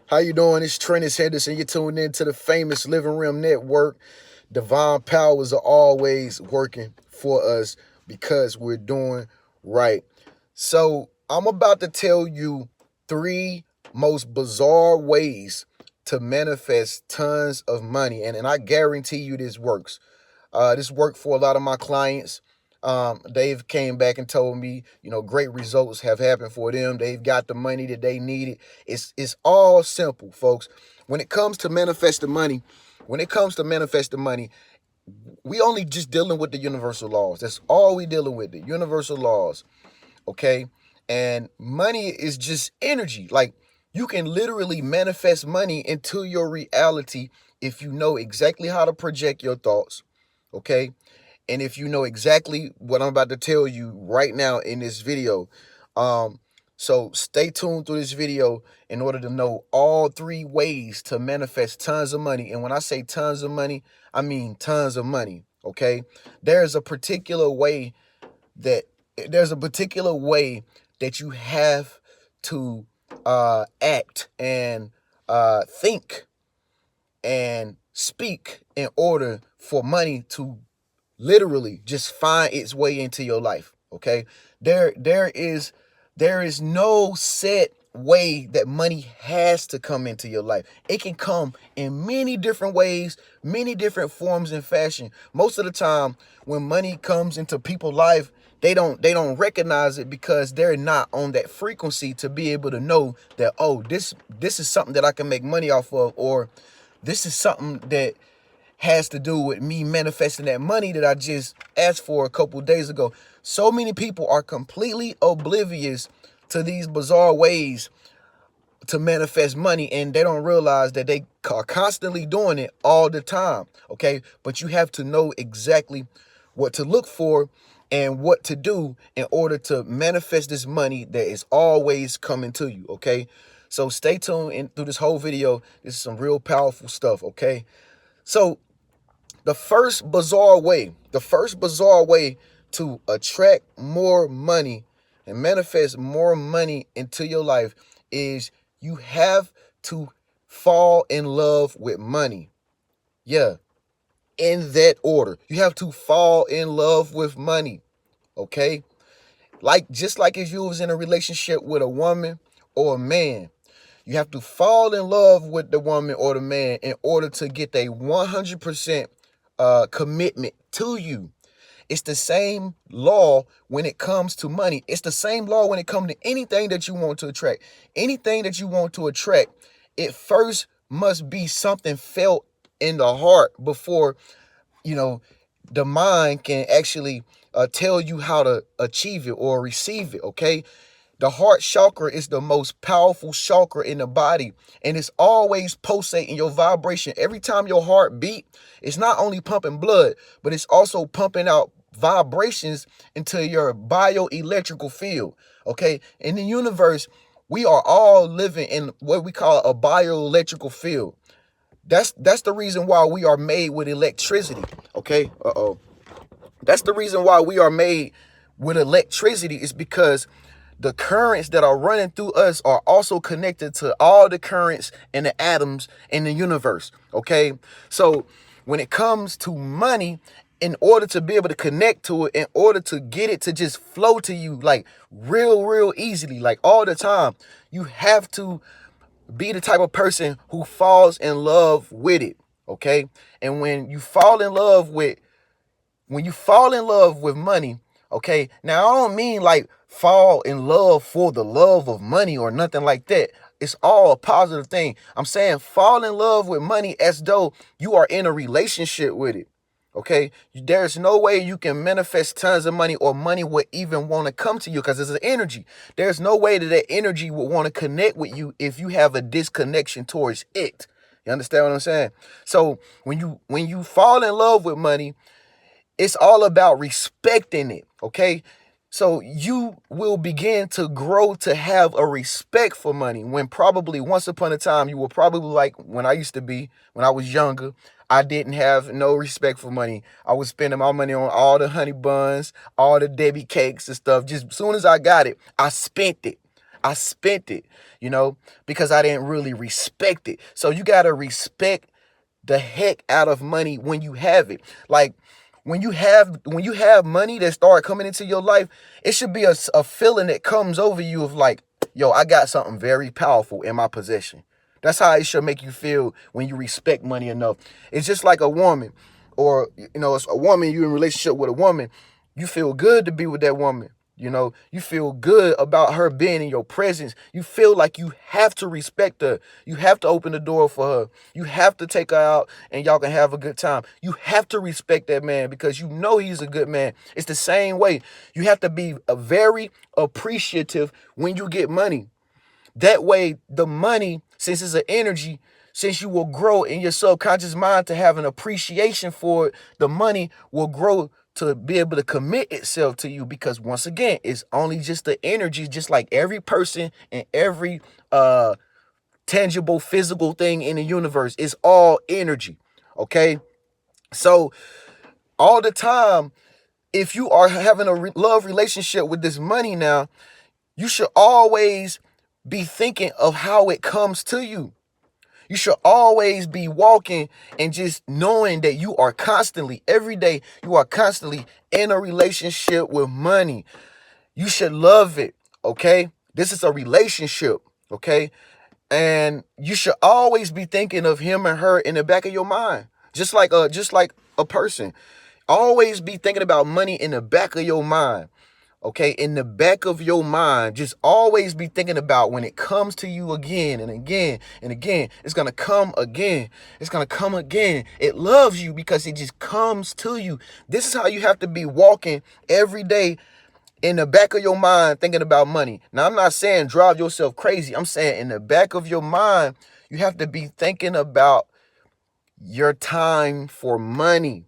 How you doing? It's Treniushenderson. You're tuned in to the famous Living Room Network. Divine powers are always working for us because we're doing right. So I'm about to tell you three most bizarre ways to manifest tons of money. And I guarantee you this works. This worked for a lot of my clients. They've came back and told me, great results have happened for them. They've got the money that they needed. It's all simple, folks. When it comes to manifesting money, we only just dealing with the universal laws. That's all we dealing with, the universal laws. Okay. And money is just energy. Like, you can literally manifest money into your reality if you know exactly how to project your thoughts. Okay. And if you know exactly what I'm about to tell you right now in this video. So stay tuned through this video in order to know all three ways to manifest tons of money. And when I say tons of money, I mean tons of money. Okay. There's a particular way that you have to act and think and speak in order for money to literally just find its way into your life. Okay. There is no set way that money has to come into your life. It can come in many different ways, many different forms and fashion. Most of the time when money comes into people's life, they don't recognize it because they're not on that frequency to be able to know that, oh, this is something that I can make money off of, or this is something that has to do with me manifesting that money that I just asked for a couple days ago. So many people are completely oblivious to these bizarre ways to manifest money, and they don't realize that they are constantly doing it all the time. Okay. But you have to know exactly what to look for and what to do in order to manifest this money that is always coming to you. Okay. So stay tuned through this whole video. This is some real powerful stuff. Okay. So the first bizarre way to attract more money and manifest more money into your life is you have to fall in love with money. Yeah, in that order. You have to fall in love with money. Okay? Just like if you was in a relationship with a woman or a man, you have to fall in love with the woman or the man in order to get a 100% commitment to you. It's the same law when it comes to money. It's the same law when it comes to anything that you want to attract. Anything that you want to attract, it first must be something felt in the heart before, the mind can actually tell you how to achieve it or receive it. Okay. The heart chakra is the most powerful chakra in the body, and it's always pulsating your vibration. Every time your heart beat, it's not only pumping blood, but it's also pumping out vibrations into your bioelectrical field. Okay. In the universe, we are all living in what we call a bioelectrical field. That's the reason why we are made with electricity. Okay. That's the reason why we are made with electricity, is because the currents that are running through us are also connected to all the currents in the atoms in the universe. Okay. So when it comes to money, in order to be able to connect to it, in order to get it to just flow to you like real easily, like all the time, you have to be the type of person who falls in love with it. Okay. And when you fall in love with money, okay, now I don't mean like fall in love for the love of money or nothing like that. It's all a positive thing. I'm saying fall in love with money as though you are in a relationship with it. Okay, there's no way you can manifest tons of money, or money would even want to come to you, because it's an energy. There's no way that energy would want to connect with you if you have a disconnection towards it. You understand what I'm saying? So when you fall in love with money, it's all about respecting it. Okay. So you will begin to grow to have a respect for money, when probably once upon a time you were probably like when I was younger. I didn't have no respect for money. I was spending my money on all the honey buns, all the Debbie cakes and stuff. Just as soon as I got it, I spent it. I spent it, because I didn't really respect it. So you got to respect the heck out of money when you have it. Like when you have money that start coming into your life, it should be a feeling that comes over you of like, yo, I got something very powerful in my possession. That's how it should make you feel when you respect money enough. It's just like a woman, or it's a woman, you in a relationship with a woman, you feel good to be with that woman. You feel good about her being in your presence. You feel like you have to respect her. You have to open the door for her. You have to take her out and y'all can have a good time. You have to respect that man because you know he's a good man. It's the same way. You have to be very appreciative when you get money. That way, the money, since it's an energy, since you will grow in your subconscious mind to have an appreciation for it, the money will grow to be able to commit itself to you, because once again, it's only just the energy, just like every person and every tangible physical thing in the universe is all energy. Okay. So all the time, if you are having a love relationship with this money now, you should always be thinking of how it comes to you. You should always be walking and just knowing that you are constantly, every day, you are constantly in a relationship with money. You should love it, okay? This is a relationship, okay? And you should always be thinking of him and her in the back of your mind, just like a person. Always be thinking about money in the back of your mind. Okay, in the back of your mind, just always be thinking about when it comes to you again and again and again. It's going to come again. It's going to come again. It loves you because it just comes to you. This is how you have to be walking every day in the back of your mind thinking about money. Now, I'm not saying drive yourself crazy. I'm saying in the back of your mind, you have to be thinking about your time for money.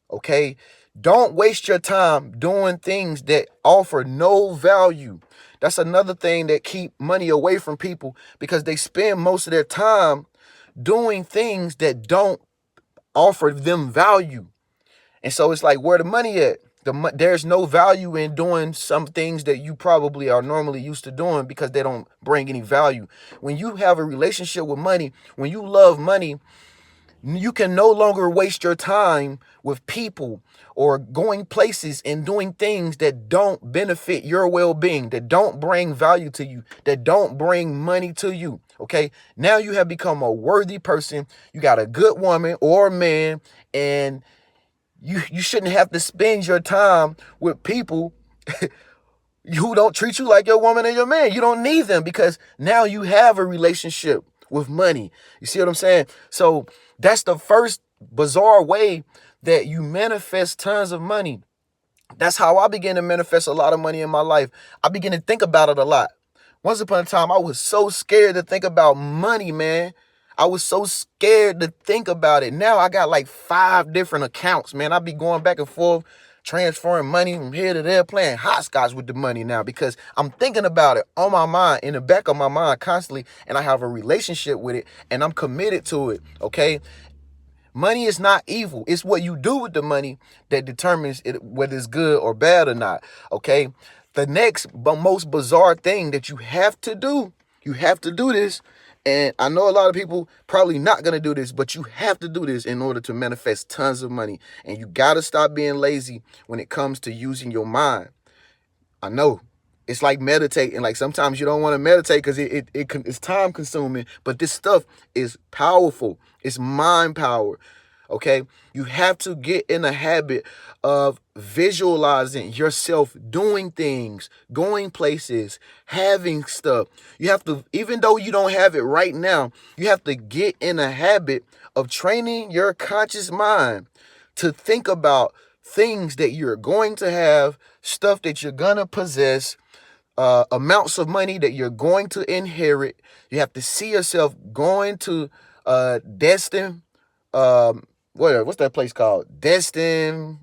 Okay? Don't waste your time doing things that offer no value. That's another thing that keep money away from people, because they spend most of their time doing things that don't offer them value. And so it's like, where the money at? There's no value in doing some things that you probably are normally used to doing because they don't bring any value. When you have a relationship with money, when you love money, you can no longer waste your time with people or going places and doing things that don't benefit your well-being, that don't bring value to you, that don't bring money to you. Okay. Now you have become a worthy person. You got a good woman or man, and you shouldn't have to spend your time with people who don't treat you like your woman and your man. You don't need them because now you have a relationship with money. You see what I'm saying? So that's the first bizarre way that you manifest tons of money. That's how I began to manifest a lot of money in my life. I began to think about it a lot. Once upon a time, I was so scared to think about money, man. I was so scared to think about it. Now I got like 5 different accounts, man. I be going back and forth, transferring money from here to there, playing hopscotch with the money now because I'm thinking about it on my mind, in the back of my mind constantly, and I have a relationship with it, and I'm committed to it, okay? Money is not evil. It's what you do with the money that determines whether it's good or bad or not, okay? The next but most bizarre thing that you have to do this, and I know a lot of people probably not going to do this, but you have to do this in order to manifest tons of money. And you got to stop being lazy when it comes to using your mind. I know it's like meditating. Like sometimes you don't want to meditate because it's time consuming, but this stuff is powerful. It's mind power. Okay, you have to get in a habit of visualizing yourself doing things, going places, having stuff. You have to, even though you don't have it right now, you have to get in a habit of training your conscious mind to think about things that you're going to have, stuff that you're going to possess, amounts of money that you're going to inherit. You have to see yourself going to destined, what's that place called? Destin,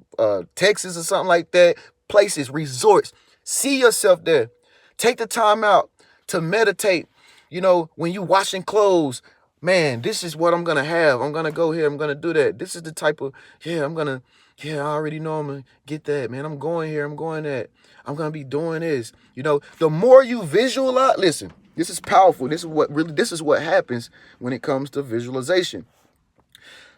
Texas or something like that. Places, resorts. See yourself there. Take the time out to meditate. When you washing clothes, man, this is what I'm gonna have. I'm gonna go here. I'm gonna do that. This is the type of, yeah, I already know I'm gonna get that, man. I'm going here. I'm going that. I'm gonna be doing this. You know, the more you visualize, listen, this is powerful. This is what happens when it comes to visualization.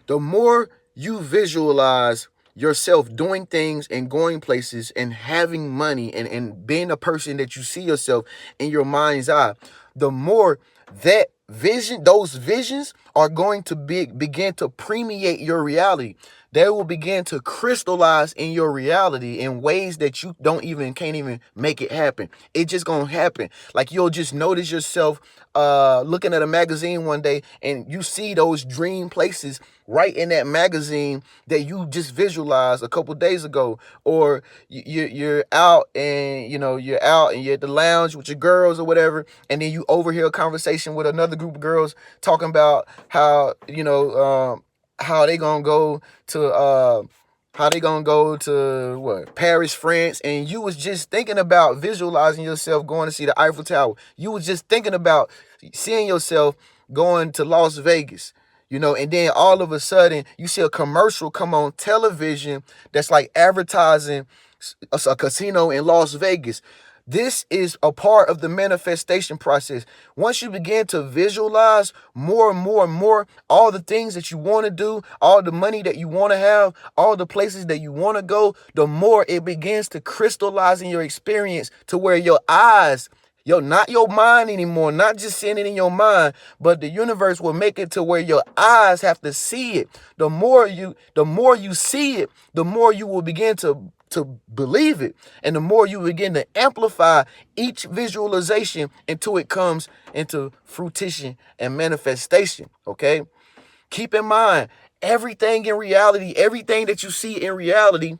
The more you visualize yourself doing things and going places and having money and being a person that you see yourself in your mind's eye, the more that those visions are going to begin to permeate your reality. They will begin to crystallize in your reality in ways that you can't even make it happen. It's just gonna happen. Like you'll just notice yourself looking at a magazine one day and you see those dream places right in that magazine that you just visualized a couple days ago. Or you're out and you're at the lounge with your girls or whatever, and then you overhear a conversation with another group of girls talking about how they gonna go to what, Paris, France, and you was just thinking about visualizing yourself going to see the Eiffel Tower. You was just thinking about seeing yourself going to Las Vegas, and then all of a sudden you see a commercial come on television that's like advertising a casino in Las Vegas. This is a part of the manifestation process. Once you begin to visualize more and more and more all the things that you want to do, all the money that you want to have, all the places that you want to go, the more it begins to crystallize in your experience to where your eyes, not your mind anymore, not just seeing it in your mind, but the universe will make it to where your eyes have to see it. The more you see it, the more you will begin to believe it, and the more you begin to amplify each visualization until it comes into fruition and manifestation. Okay, keep in mind, everything that you see in reality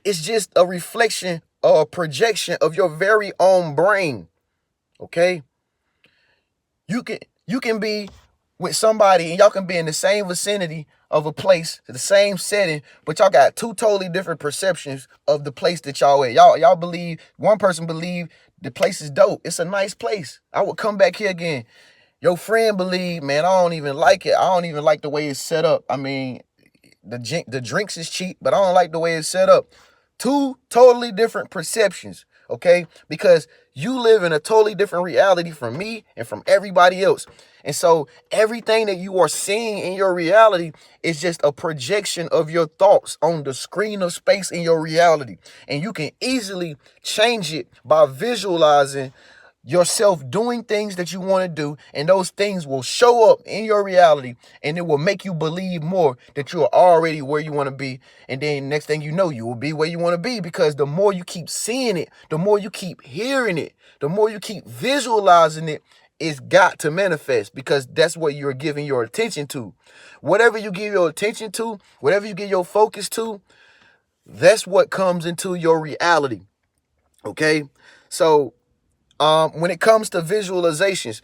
is just a reflection or a projection of your very own brain. Okay, you can be with somebody and y'all can be in the same vicinity of a place, the same setting, but y'all got two totally different perceptions of the place that y'all at. Y'all believe, one person believe the place is dope. It's a nice place. I would come back here again. Your friend believe, man, I don't even like it. I don't even like the way it's set up. I mean, the drinks is cheap, but I don't like the way it's set up. Two totally different perceptions, okay? Because you live in a totally different reality from me and from everybody else. And so everything that you are seeing in your reality is just a projection of your thoughts on the screen of space in your reality. And you can easily change it by visualizing yourself doing things that you want to do, and those things will show up in your reality, and it will make you believe more that you are already where you want to be. And then next thing you know, you will be where you want to be, because the more you keep seeing it, the more you keep hearing it, the more you keep visualizing it, it's got to manifest, because that's what you're giving your attention to. Whatever you give your attention to, whatever you give your focus to, that's what comes into your reality. Okay, so when it comes to visualizations,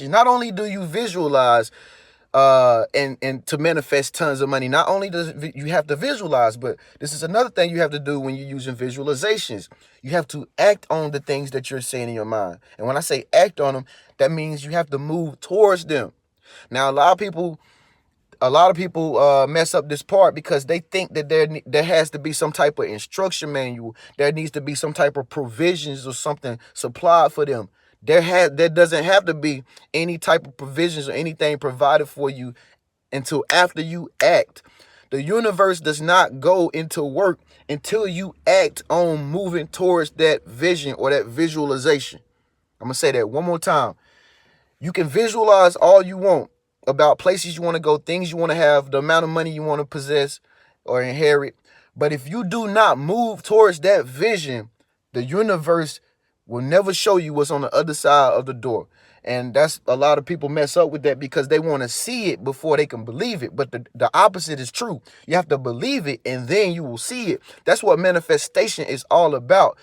not only do you visualize and to manifest tons of money, not only does you have to visualize, but this is another thing you have to do when you're using visualizations. You have to act on the things that you're saying in your mind. And when I say act on them, that means you have to move towards them. Now, a lot of people mess up this part because they think that there has to be some type of instruction manual. There needs to be some type of provisions or something supplied for them. There doesn't have to be any type of provisions or anything provided for you until after you act. The universe does not go into work until you act on moving towards that vision or that visualization. I'm going to say that one more time. You can visualize all you want about places you want to go, things you want to have, the amount of money you want to possess or inherit. But if you do not move towards that vision, the universe will never show you what's on the other side of the door. And that's a lot of people mess up with that because they want to see it before they can believe it. But the opposite is true. You have to believe it and then you will see it. That's what manifestation is all about.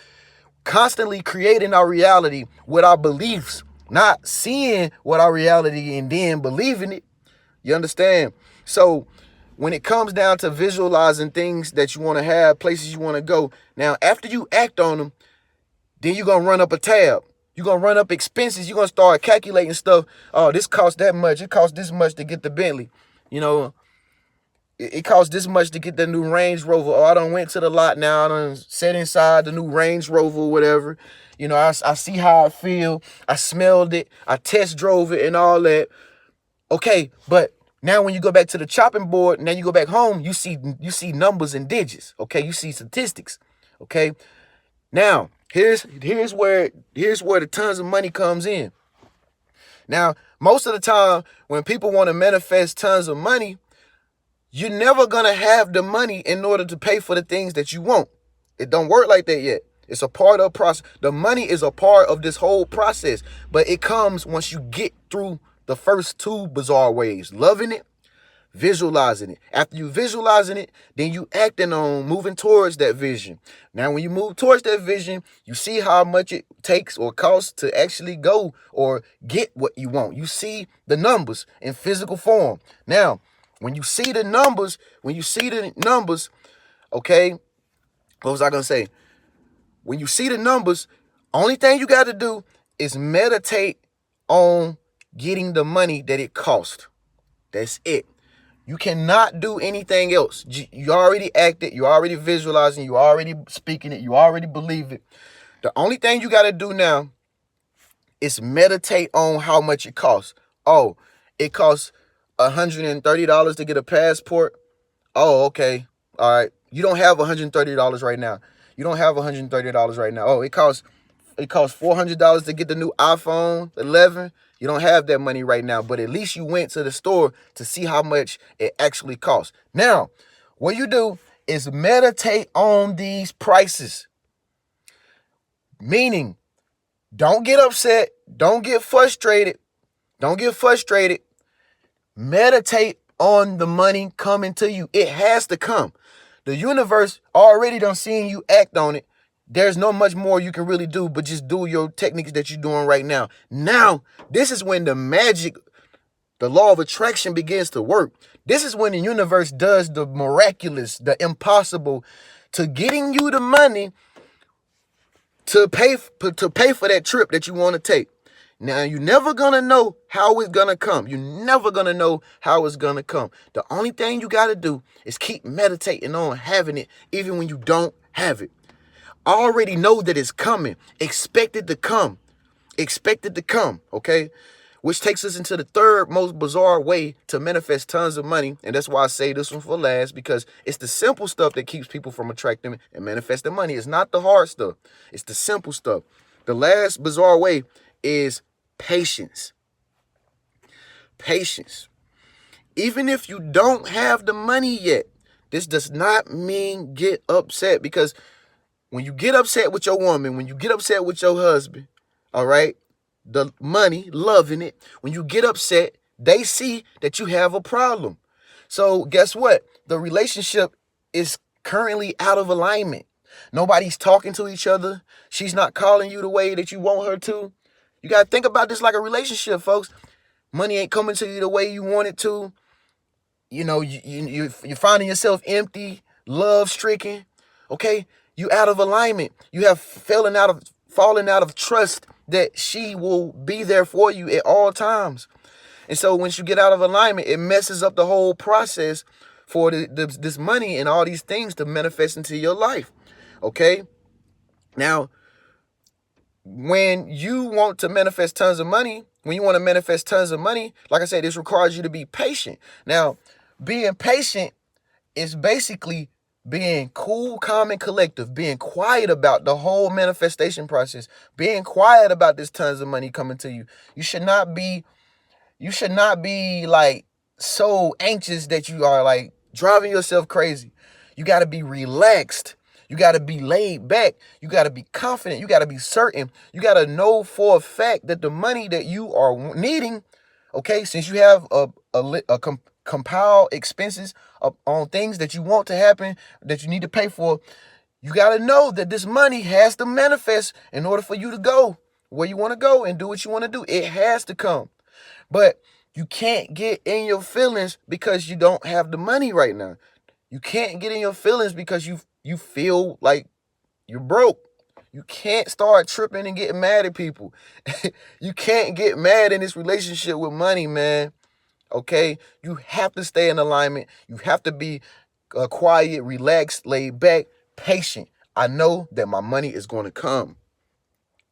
Constantly creating our reality with our beliefs, not seeing what our reality and then believing it. You understand? So when it comes down to visualizing things that you want to have, places you want to go, now after you act on them, then you're going to run up a tab. You're going to run up expenses. You're going to start calculating stuff. Oh, this costs that much. It costs this much to get the Bentley. You know, it costs this much to get the new Range Rover. Oh, I done went to the lot now. I done sat inside the new Range Rover or whatever. You know, I see how I feel. I smelled it. I test drove it and all that. Okay, but now when you go back to the chopping board, now you go back home, you see numbers and digits. Okay, you see statistics. Okay, now here's where the tons of money comes in. Now, most of the time when people want to manifest tons of money, you're never gonna have the money in order to pay for the things that you want. It don't work like that yet. It's a part of the process. The money is a part of this whole process, but it comes once you get through the first two bizarre ways: loving it, visualizing it. After you visualizing it, then you acting on moving towards that vision. Now, when you move towards that vision, you see how much it takes or costs to actually go or get what you want. You see the numbers in physical form. Now, when you see the numbers, okay, what was I going to say? When you see the numbers, only thing you got to do is meditate on getting the money that it costs. That's it. You cannot do anything else. You already acted, you already visualizing, you already speaking it, you already believe it. The only thing you got to do now is meditate on how much it costs. Oh, it costs $130 to get a passport. Oh, okay. All right. You don't have $130 right now. Oh, it costs $400 to get the new iPhone 11. You don't have that money right now, but at least you went to the store to see how much it actually costs. Now, what you do is meditate on these prices. Meaning, don't get upset. Don't get frustrated. Meditate on the money coming to you. It has to come. The universe already done seen you act on it. There's no much more you can really do, but just do your techniques that you're doing right now. Now, this is when the magic, the law of attraction begins to work. This is when the universe does the miraculous, the impossible, to getting you the money to pay for that trip that you want to take. Now, you're never going to know how it's going to come. The only thing you got to do is keep meditating on having it, even when you don't have it. Already know that it's coming. Expect it to come, okay? Which takes us into the third most bizarre way to manifest tons of money. And that's why I say this one for last, because it's the simple stuff that keeps people from attracting and manifesting money. It's not the hard stuff. It's the simple stuff. The last bizarre way is patience. Even if you don't have the money yet, this does not mean get upset, because when you get upset with your woman, when you get upset with your husband, all right, the money, loving it, when you get upset, they see that you have a problem. So guess what? The relationship is currently out of alignment. Nobody's talking to each other. She's not calling you the way that you want her to. You got to think about this like a relationship, folks. Money ain't coming to you the way you want it to. You know, you're finding yourself empty, love-stricken, okay? You out of alignment. You have fallen out of trust that she will be there for you at all times. And so once you get out of alignment, it messes up the whole process for this money and all these things to manifest into your life, okay? Now, when you want to manifest tons of money, like I said, this requires you to be patient. Now, being patient is basically being cool, calm, and collective, being quiet about the whole manifestation process, being quiet about this tons of money coming to you. You should not be like so anxious that you are like driving yourself crazy. You got to be relaxed. You got to be laid back. You got to be confident. You got to be certain. You got to know for a fact that the money that you are needing, okay, since you have compile expenses on things that you want to happen, that you need to pay for, you got to know that this money has to manifest in order for you to go where you want to go and do what you want to do. It has to come. But you can't get in your feelings because you don't have the money right now. You can't get in your feelings because you feel like you're broke. You can't start tripping and getting mad at people. You can't get mad in this relationship with money, man. Okay? You have to stay in alignment. You have to be quiet, relaxed, laid back, patient. I know that my money is going to come.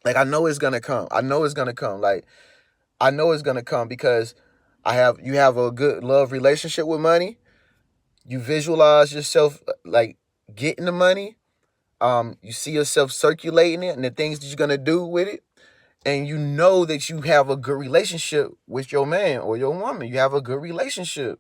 Like, I know it's going to come. I know it's going to come. Like, I know it's going to come because you have a good love relationship with money. You visualize yourself like getting the money. You see yourself circulating it and the things that you're going to do with it. And you know that you have a good relationship with your man or your woman. You have a good relationship.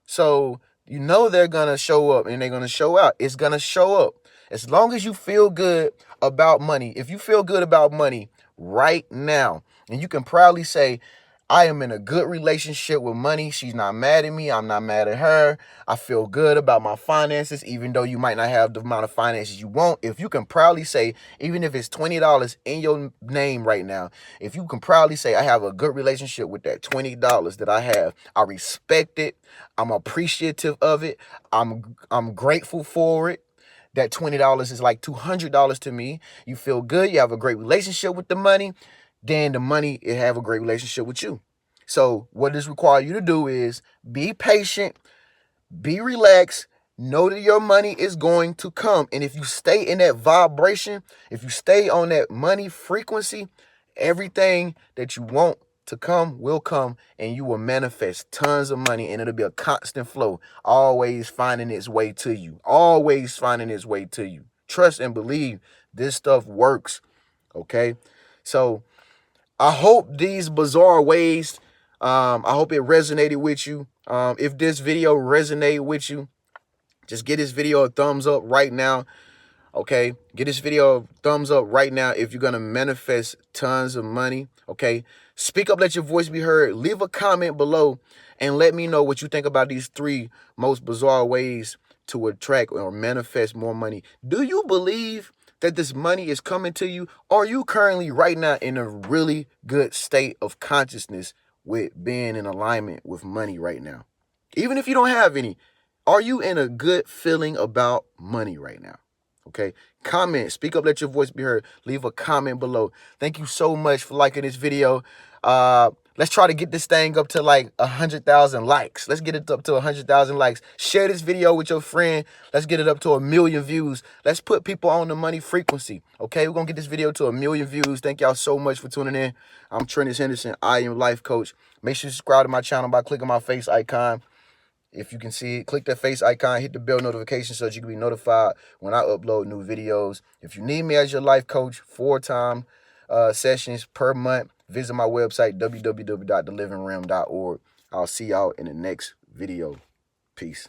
So you know they're going to show up and they're going to show out. It's going to show up. As long as you feel good about money, if you feel good about money right now, and you can proudly say, I am in a good relationship with money. She's not mad at me. I'm not mad at her. I feel good about my finances, even though you might not have the amount of finances you want. If you can proudly say, even if it's $20 in your name right now, if you can proudly say, I have a good relationship with that $20 that I have, I respect it. I'm appreciative of it. I'm grateful for it. That $20 is like $200 to me. You feel good. You have a great relationship with the money. Then the money, it have a great relationship with you. So what this requires you to do is be patient, be relaxed, know that your money is going to come. And if you stay in that vibration, if you stay on that money frequency, everything that you want to come will come, and you will manifest tons of money, and it'll be a constant flow, always finding its way to you, always finding its way to you. Trust and believe this stuff works, okay? So I hope these bizarre ways, I hope it resonated with you. If this video resonated with you, just get this video a thumbs up right now. Okay, get this video a thumbs up right now if you're gonna manifest tons of money. Okay, speak up, let your voice be heard. Leave a comment below and let me know what you think about these 3 most bizarre ways to attract or manifest more money. Do you believe that this money is coming to you? Or are you currently right now in a really good state of consciousness with being in alignment with money right now? Even if you don't have any, are you in a good feeling about money right now? Okay, comment, speak up, let your voice be heard. Leave a comment below. Thank you so much for liking this video. Let's try to get this thing up to like 100,000 likes. Let's get it up to 100,000 likes. Share this video with your friend. Let's get it up to 1 million views. Let's put people on the money frequency. Okay, we're gonna get this video to 1 million views. Thank y'all so much for tuning in. I'm Trenius I am life coach. Make sure you subscribe to my channel by clicking my face icon. If you can see it, click that face icon, hit the bell notification so that you can be notified when I upload new videos. If you need me as your life coach, 4-time sessions per month, visit my website, www.thelivingroom.org. I'll see y'all in the next video. Peace.